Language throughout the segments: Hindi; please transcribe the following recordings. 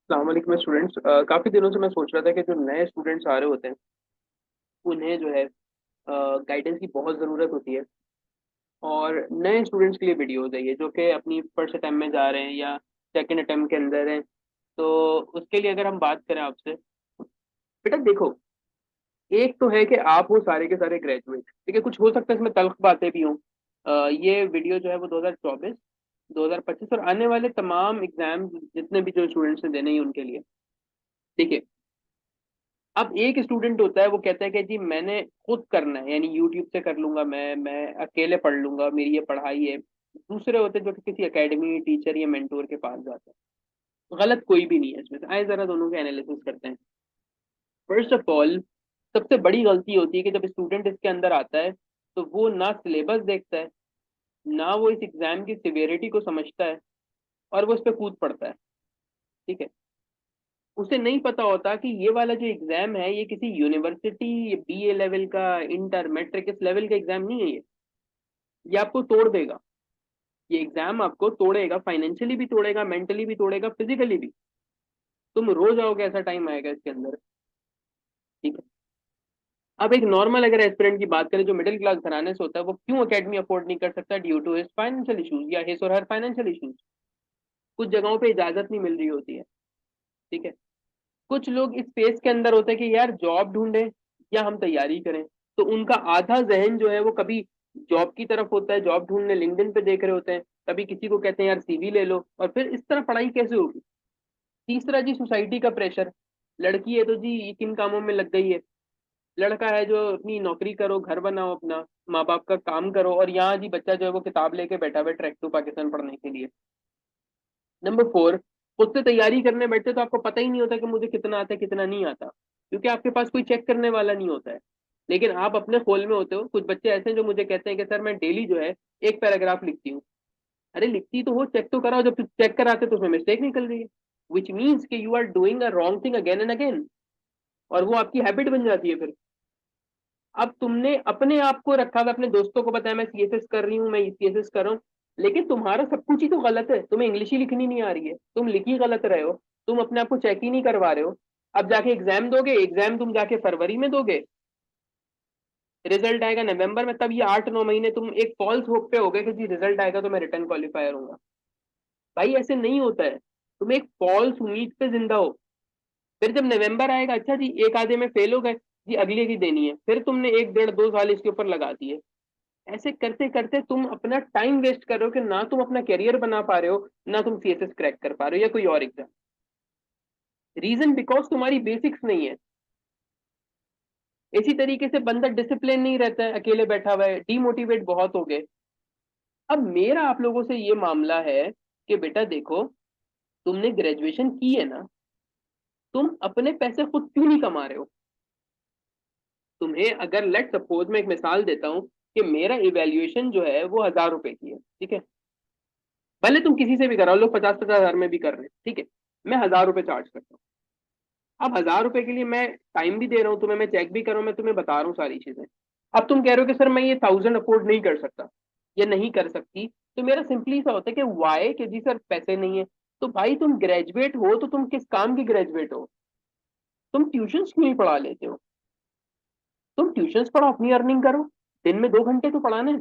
अस्सलाम वालेकुम स्टूडेंट्स। काफ़ी दिनों से मैं सोच रहा था कि जो नए स्टूडेंट्स आ रहे होते हैं उन्हें जो है गाइडेंस की बहुत ज़रूरत होती है। और नए स्टूडेंट्स के लिए वीडियोज़ है ये जो कि अपनी फर्स्ट अटेम्प्ट में जा रहे हैं या सेकंड अटेम्प्ट के अंदर हैं। तो उसके लिए अगर हम बात करें आपसे, बेटा देखो, एक तो है कि आप वो सारे के सारे ग्रेजुएट, ठीक है, कुछ हो सकता है इसमें तल्ख बातें भी हों। ये वीडियो जो है वो 2024 2025 और आने वाले तमाम एग्जाम जितने भी जो स्टूडेंट्स ने देने हैं उनके लिए, ठीक है। अब एक स्टूडेंट होता है वो कहता है कि जी मैंने खुद करना है, यानी यूट्यूब से कर लूंगा, मैं अकेले पढ़ लूंगा, मेरी ये पढ़ाई है। दूसरे होते हैं जो कि किसी एकेडमी टीचर या मेंटोर के पास जाते हैं। गलत कोई भी नहीं है इसमें से। आए जरा दोनों के एनालिसिस करते हैं। फर्स्ट ऑफ ऑल, सबसे बड़ी गलती होती है कि जब स्टूडेंट इसके अंदर आता है तो वो ना सिलेबस देखता है, ना वो इस एग्जाम की सिवियरिटी को समझता है, और वो इस पर कूद पड़ता है, ठीक है। उसे नहीं पता होता कि ये वाला जो एग्जाम है ये किसी यूनिवर्सिटी बीए लेवल का, इंटर मैट्रिक इस लेवल का एग्जाम नहीं है ये आपको तोड़ देगा। ये एग्जाम आपको तोड़ेगा, फाइनेंशियली भी तोड़ेगा, मेंटली भी तोड़ेगा, फिजिकली भी। तुम रो जाओगे, ऐसा टाइम आएगा इसके अंदर, ठीक है। अब एक नॉर्मल अगर एस्पिरेंट की बात करें जो मिडिल क्लास घराने से होता है, वो क्यों अकेडमी अफोर्ड नहीं कर सकता? Due to his financial issues या हिज और हर फाइनेंशियल इशूज। कुछ जगहों पे इजाजत नहीं मिल रही होती है, ठीक है। कुछ लोग इस स्पेस के अंदर होते हैं कि यार जॉब ढूंढे या हम तैयारी करें। तो उनका आधा जहन जो है वो कभी जॉब की तरफ होता है, जॉब ढूंढने लिंक्डइन पे देख रहे होते हैं, कभी किसी को कहते हैं यार सीवी ले लो, और फिर इस तरह पढ़ाई कैसे होगी? तीसरा जी, सोसाइटी का प्रेशर। लड़की है तो जी ये किन कामों में लग गई है, लड़का है जो अपनी नौकरी करो, घर बनाओ अपना, माँ बाप का काम करो, और यहाँ जी बच्चा जो है वो किताब लेके बैठा हुआ है ट्रैक टू पाकिस्तान पढ़ने के लिए। नंबर फोर, खुद से तैयारी करने बैठते तो आपको पता ही नहीं होता कि मुझे कितना आता है कितना नहीं आता, क्योंकि आपके पास कोई चेक करने वाला नहीं होता है। लेकिन आप अपने खोल में होते हो। कुछ बच्चे ऐसे हैं जो मुझे कहते हैं कि सर मैं डेली जो है एक पैराग्राफ लिखती हूँ। अरे लिखती तो हो, चेक तो कराओ। जब चेक कराते तो उसमें मिस्टेक निकल रही है, विच मीन्स कि you are doing a wrong thing again and again, और वो आपकी हैबिट बन जाती है फिर। अब तुमने अपने आप को रखा हुआ, अपने दोस्तों को बताया मैं सीएसएस कर रही हूँ, मैं सीएसएस कर रहा हूँ, लेकिन तुम्हारा सब कुछ ही तो गलत है। तुम्हें इंग्लिश ही लिखनी नहीं आ रही है, तुम लिख ही गलत रहे हो, तुम अपने आप को चेक ही नहीं करवा रहे हो। अब जाके एग्जाम दोगे, एग्जाम तुम जाके फरवरी में दोगे, रिजल्ट आएगा नवंबर में, तब ये 8-9 महीने तुम एक फॉल्स होप पे हो गए कि जी रिजल्ट आएगा तो मैं रिटर्न क्वालिफायर हूँ। भाई ऐसे नहीं होता है। तुम एक फॉल्स उम्मीद पे जिंदा हो। फिर जब नवंबर आएगा, अच्छा जी एक आधे में फेल हो गए, जी अगले की देनी है, फिर तुमने 1 1.5 2 साल इसके ऊपर लगा दिए। ऐसे करते करते तुम अपना टाइम वेस्ट कर रहे हो कि ना तुम अपना करियर बना पा रहे हो, ना तुम सीएसएस क्रैक कर पा रहे हो या कोई और एग्जाम। रीजन बिकॉज तुम्हारी बेसिक्स नहीं है। इसी तरीके से बंदा डिसिप्लिन नहीं रहता है, अकेले बैठा हुआ है, डीमोटिवेट बहुत हो गए। अब मेरा आप लोगों से ये मामला है कि बेटा देखो, तुमने ग्रेजुएशन की है ना, तुम अपने पैसे खुद क्यों नहीं कमा रहे हो? तुम्हें अगर लेट सपोज, मैं एक मिसाल देता हूँ कि मेरा इवेल्युएशन जो है वो 1,000 रुपए की है, ठीक है। भले तुम किसी से भी कराओ, लोग 50-50 हज़ार में भी कर रहे हैं, ठीक है। मैं 1,000 रुपए चार्ज करता हूँ। अब 1,000 रुपए के लिए मैं टाइम भी दे रहा हूँ तुम्हें, मैं चेक भी कर रहा हूँ, मैं तुम्हें बता रहा हूँ सारी चीजें। अब तुम कह रहे हो कि सर मैं ये 1,000 अफोर्ड नहीं कर सकता या नहीं कर सकती, तो मेरा सिंपली सा होता है कि वाई, कि जी सर पैसे नहीं है। तो भाई तुम ग्रेजुएट हो तो तुम किस काम की ग्रेजुएट हो? तुम ट्यूशन क्यों नहीं पढ़ा लेते हो? तुम ट्यूशन पढ़ो, अपनी अर्निंग करो, दिन में 2 घंटे तो पढ़ाना है।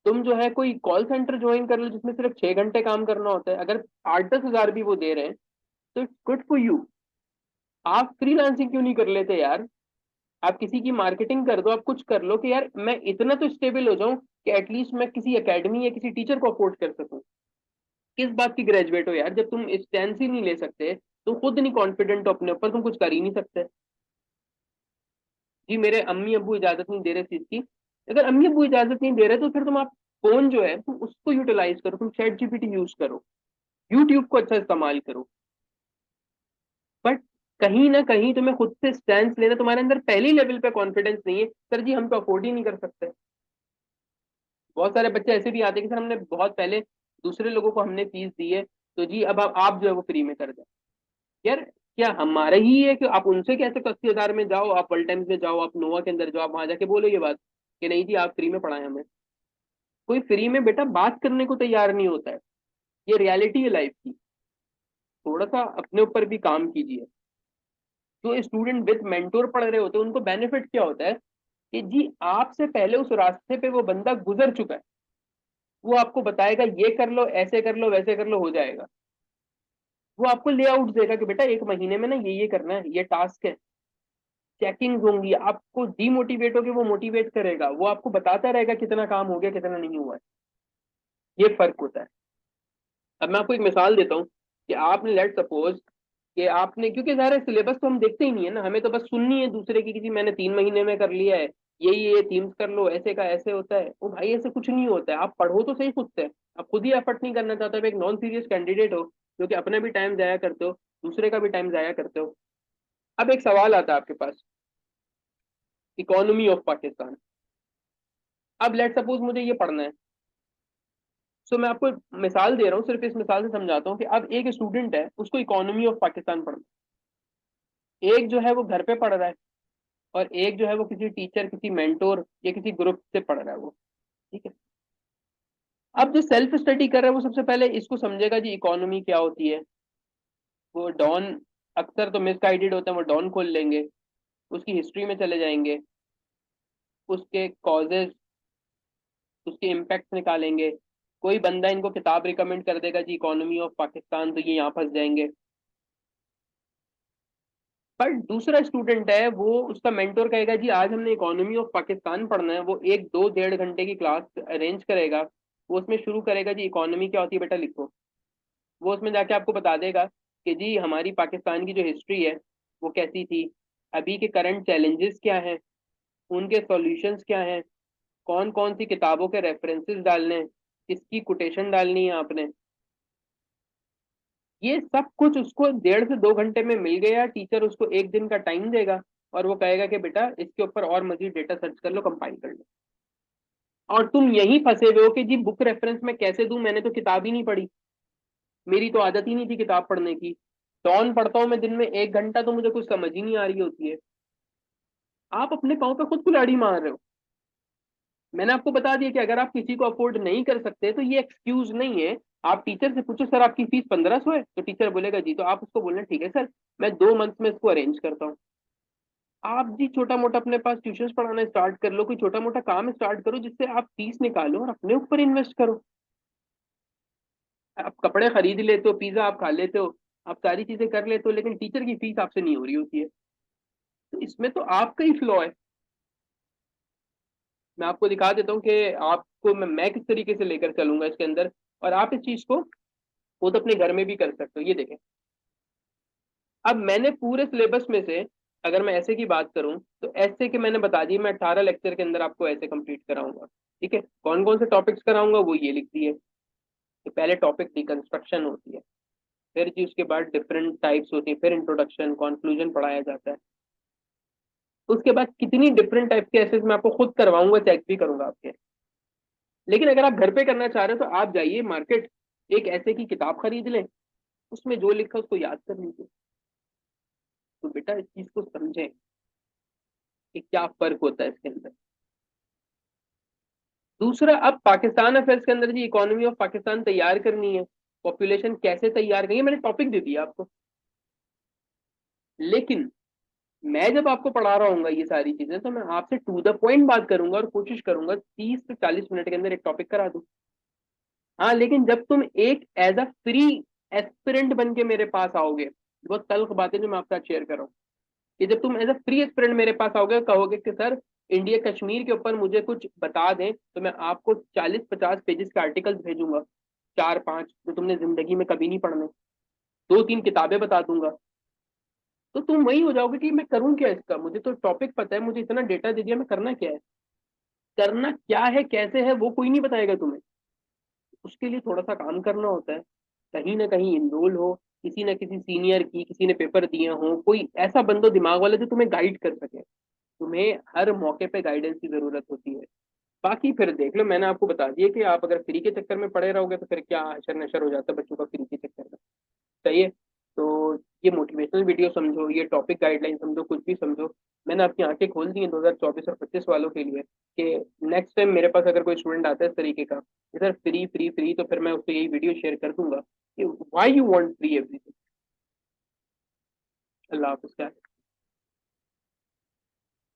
तुम जो है कोई कॉल सेंटर ज्वाइन कर लो जिसमें सिर्फ 6 घंटे काम करना होता है, अगर 8-10 हज़ार भी वो दे रहे हैं तो इट्स गुड फॉर यू। आप फ्रीलांसिंग क्यों नहीं कर लेते यार? आप किसी की मार्केटिंग कर दो, आप कुछ कर लो कि यार मैं इतना तो स्टेबल हो जाऊं कि एटलीस्ट मैं किसी एकेडमी या किसी टीचर को अफोर्ड कर सकूं। किस बात की ग्रेजुएट हो यार? जब तुम स्टैंस ही नहीं ले सकते, तुम खुद नहीं कॉन्फिडेंट हो अपने ऊपर, तुम कुछ कर ही नहीं सकते। जी मेरे अम्मी अब्बू इजाजत नहीं दे रहे चीज की। अगर अम्मी अब्बू इजाजत नहीं दे रहे तो फिर तुम आप फोन जो है तुम उसको यूटिलाइज करो, तुम चैट जीपीटी यूज करो, यूट्यूब को अच्छा इस्तेमाल करो। बट कहीं ना कहीं तुम्हें खुद से स्टैंड लेना, तुम्हारे अंदर पहली लेवल पे कॉन्फिडेंस नहीं है, सर जी हम तो अफोर्ड ही नहीं कर सकते। बहुत सारे बच्चे ऐसे भी आते हैं कि सर हमने बहुत पहले दूसरे लोगों को हमने फीस दी है, तो जी अब आप जो है वो फ्री में कर दें। यार क्या हमारा ही है कि आप उनसे कैसे 80 हज़ार में जाओ, आप वर्ल्ड टाइम्स में जाओ, आप नोवा के अंदर जाओ, आप वहां जाके बोलो ये बात कि नहीं जी आप फ्री में पढ़ाएं हमें? कोई फ्री में बेटा बात करने को तैयार नहीं होता है। ये रियलिटी है लाइफ की। थोड़ा सा अपने ऊपर भी काम कीजिए। जो स्टूडेंट विद मेंटोर पढ़ रहे होते हैं उनको बेनिफिट क्या होता है कि जी आपसे पहले उस रास्ते पे वो बंदा गुजर चुका है, वो आपको बताएगा ये कर लो, ऐसे कर लो, वैसे कर लो, हो जाएगा। वो आपको लेआउट देगा कि बेटा 1 महीने में ना ये करना है, ये टास्क है। चेकिंग होंगी, आपको डीमोटिवेट होके वो मोटिवेट करेगा, वो आपको बताता रहेगा कितना काम हो गया कितना नहीं हुआ है। ये फर्क होता है। अब मैं आपको एक मिसाल देता हूँ कि आपने लेट सपोज कि आपने, क्योंकि सारे सिलेबस तो हम देखते ही नहीं है ना, हमें तो बस सुननी है दूसरे की, किसी मैंने 3 महीने में कर लिया है, ये थीम्स कर लो, ऐसे का ऐसे होता है। वो भाई ऐसे कुछ नहीं होता है, आप पढ़ो तो सही खुद से। आप खुद ही एफर्ट नहीं करना चाहते, आप एक नॉन सीरियस कैंडिडेट हो जो कि अपना भी टाइम जाया करते हो, दूसरे का भी टाइम जाया करते हो। अब एक सवाल आता है आपके पास, इकोनॉमी ऑफ पाकिस्तान। अब लेट सपोज मुझे ये पढ़ना है। सो मैं आपको मिसाल दे रहा हूँ, सिर्फ इस मिसाल से समझाता हूँ कि अब एक स्टूडेंट है, उसको इकोनॉमी ऑफ पाकिस्तान पढ़ना है। एक जो है वो घर पे पढ़ रहा है, और एक जो है वो किसी टीचर, किसी मेंटोर या किसी ग्रुप से पढ़ रहा है वो। ठीक है। अब जो सेल्फ स्टडी कर रहा है वो सबसे पहले इसको समझेगा जी इकोनॉमी क्या होती है। वो डॉन, अक्सर तो मिसगाइडेड होते हैं, वो डॉन खोल लेंगे, उसकी हिस्ट्री में चले जाएंगे, उसके कॉजेज, उसके इम्पैक्ट निकालेंगे। कोई बंदा इनको किताब रिकमेंड कर देगा जी इकोनॉमी ऑफ पाकिस्तान, तो ये यहाँ फंस जाएंगे। पर दूसरा स्टूडेंट है, वो उसका मेंटोर कहेगा जी आज हमने इकोनॉमी ऑफ पाकिस्तान पढ़ना है, वो 1 2 1.5 घंटे की क्लास अरेंज करेगा। वो उसमें शुरू करेगा जी इकोनॉमी क्या होती है बेटा लिखो। वो उसमें जाके आपको बता देगा कि जी हमारी पाकिस्तान की जो हिस्ट्री है वो कैसी थी, अभी के करंट चैलेंजेस क्या हैं, उनके सॉल्यूशंस क्या हैं, कौन कौन सी किताबों के रेफरेंसेस डालने हैं, किसकी कोटेशन डालनी है आपने। ये सब कुछ उसको 1.5 से 2 घंटे में मिल गया। टीचर उसको 1 दिन का टाइम देगा और वो कहेगा कि बेटा इसके ऊपर और मजीद डेटा सर्च कर लो, कंपाइल कर लो। और तुम यहीं फंसे हुए हो कि जी बुक रेफरेंस में कैसे दूं, मैंने तो किताब ही नहीं पढ़ी, मेरी तो आदत ही नहीं थी किताब पढ़ने की। डॉन पढ़ता हूँ मैं दिन में 1 घंटा, तो मुझे कुछ समझ ही नहीं आ रही होती है। आप अपने पाँव पे खुद कुल्हाड़ी मार रहे हो। मैंने आपको बता दिया कि अगर आप किसी को अफोर्ड नहीं कर सकते तो ये एक्सक्यूज नहीं है। आप टीचर से पूछो सर आपकी फीस 1500 है, तो टीचर बोलेगा जी, तो आप उसको बोलना ठीक है सर, मैं 2 मंथ में इसको अरेंज करता हूँ। आप जी छोटा मोटा अपने पास ट्यूशन पढ़ाना स्टार्ट कर लो, कोई छोटा मोटा काम स्टार्ट करो जिससे आप फीस निकालो और अपने ऊपर इन्वेस्ट करो। आप कपड़े खरीद लेते हो, पिज्जा आप खा लेते हो, आप सारी चीजें कर लेते हो, लेकिन टीचर की फीस आपसे नहीं हो रही होती है। तो इसमें तो आपका ही फ्लॉ है। मैं आपको दिखा देता हूँ कि आपको मैं किस तरीके से लेकर चलूंगा इसके अंदर, और आप इस चीज को खुद अपने घर में भी कर सकते हो। ये देखें, अब मैंने पूरे सिलेबस में से, अगर मैं ऐसे की बात करूं तो ऐसे के मैंने बता दिए, मैं 18 लेक्चर के अंदर आपको ऐसे कंप्लीट कराऊंगा। ठीक है, कौन कौन से टॉपिक्स कराऊंगा वो ये लिख दिए। तो पहले टॉपिक डिकंस्ट्रक्शन होती है, फिर जी उसके बाद डिफरेंट टाइप्स होती है, फिर इंट्रोडक्शन कंक्लूजन पढ़ाया जाता है। उसके बाद कितनी डिफरेंट टाइप के ऐसे मैं आपको खुद करवाऊंगा, चेक भी करूंगा आपके। लेकिन अगर आप घर पे करना चाह रहे हो तो आप जाइए मार्केट, एक ऐसे की किताब खरीद लें, उसमें जो लिखा उसको याद कर लीजिए। तो बेटा इस चीज को समझें कि क्या फर्क होता है इसके अंदर। दूसरा, अब पाकिस्तान अफेयर्स के अंदर जी इकोनॉमी ऑफ पाकिस्तान तैयार करनी है, पॉपुलेशन कैसे तैयार करेंगे, मैंने टॉपिक दे दिया आपको। लेकिन मैं जब आपको पढ़ा रहा हूँ ये सारी चीजें, तो मैं आपसे टू द पॉइंट बात करूंगा और कोशिश करूंगा 30 से 40 मिनट के अंदर एक टॉपिक करा दूं। हाँ, लेकिन जब तुम एक एज अ फ्री एस्पिरेंट बन के मेरे पास आओगे, बहुत तल्ख बातें जो मैं आपके साथ शेयर कर रहा हूँ, कि जब तुम एज अ फ्री एस्पिरेंट मेरे पास आओगे, कहोगे कि सर इंडिया कश्मीर के ऊपर मुझे कुछ बता दें, तो मैं आपको 40 50 पेजेस के आर्टिकल्स भेजूंगा, 4 5 जो तुमने जिंदगी में कभी नहीं पढ़ने, 2 3 किताबें बता दूंगा। तो तुम वही हो जाओगे कि मैं करूं क्या इसका, मुझे तो टॉपिक पता है, मुझे इतना डेटा दे दिया, मैं करना क्या है। करना क्या है कैसे है वो कोई नहीं बताएगा तुम्हें। उसके लिए थोड़ा सा काम करना होता है, कहीं ना कहीं इनरोल हो, किसी ना किसी सीनियर की, किसी ने पेपर दिए हो, कोई ऐसा बंदो दिमाग वाला जो तुम्हें गाइड कर सके। तुम्हें हर मौके पे गाइडेंस की जरूरत होती है। बाकी फिर देख लो, मैंने आपको बता दिया कि आप अगर फ्री के चक्कर में पड़े रहोगे तो फिर क्या हशर नशर हो जाता है बच्चों का फ्री के चक्कर में। चाहिए तो ये मोटिवेशनल वीडियो समझो, ये टॉपिक गाइडलाइन समझो, कुछ भी समझो। मैंने आपकी आंखें खोल दी हैं 2024 और 25 वालों के लिए, कि नेक्स्ट टाइम मेरे पास अगर कोई स्टूडेंट आता है इस तरीके का कि सर फ्री फ्री फ्री, तो फिर मैं उसको यही वीडियो शेयर कर दूंगा कि why you want free everything. अल्लाह हाफ़िज़।